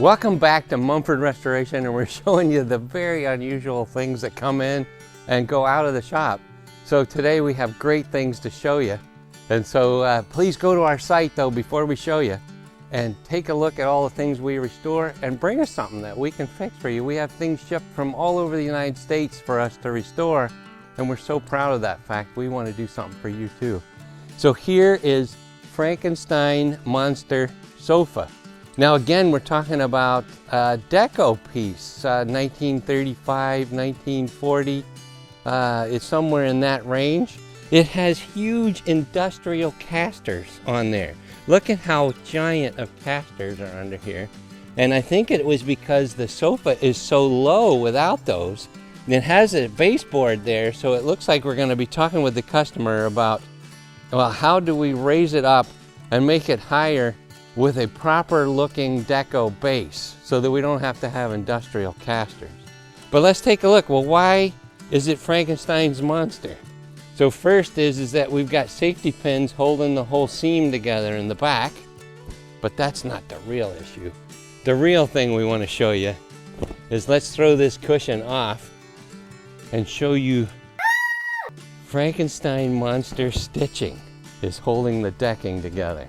Welcome back to Mumford Restoration, and we're showing you the very unusual things that come in and go out of the shop. So today we have great things to show you. And so please go to our site though before we show you and take a look at all the things we restore and bring us something that we can fix for you. We have things shipped from all over the United States for us to restore, and we're so proud of that fact. We want to do something for you too. So here is Frankenstein Monster Sofa. Now again, we're talking about a deco piece, 1935, 1940. It's somewhere in that range. It has huge industrial casters on there. Look at how giant of casters are under here. And I think it was because the sofa is so low without those. And it has a baseboard there, so it looks like we're going to be talking with the customer about, well, how do we raise it up and make it higher with a proper looking deco base so that we don't have to have industrial casters. But let's take a look. Well, why is it Frankenstein's monster? So first is that we've got safety pins holding the whole seam together in the back, but that's not the real issue. The real thing we want to show you is, let's throw this cushion off and show you Frankenstein monster stitching is holding the decking together.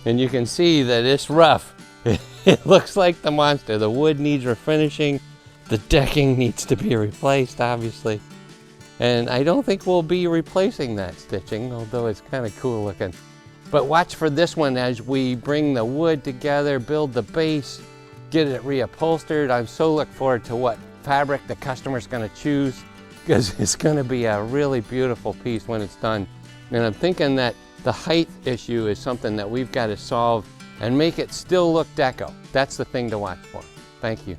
And you can see that it's rough. It looks like the monster. The wood needs refinishing. The decking needs to be replaced, obviously. And I don't think we'll be replacing that stitching, although it's kind of cool looking. But watch for this one as we bring the wood together, build the base, get it reupholstered. I'm so looking forward to what fabric the customer's going to choose, because it's going to be a really beautiful piece when it's done. And I'm thinking that the height issue is something that we've got to solve and make it still look deco. That's the thing to watch for. Thank you.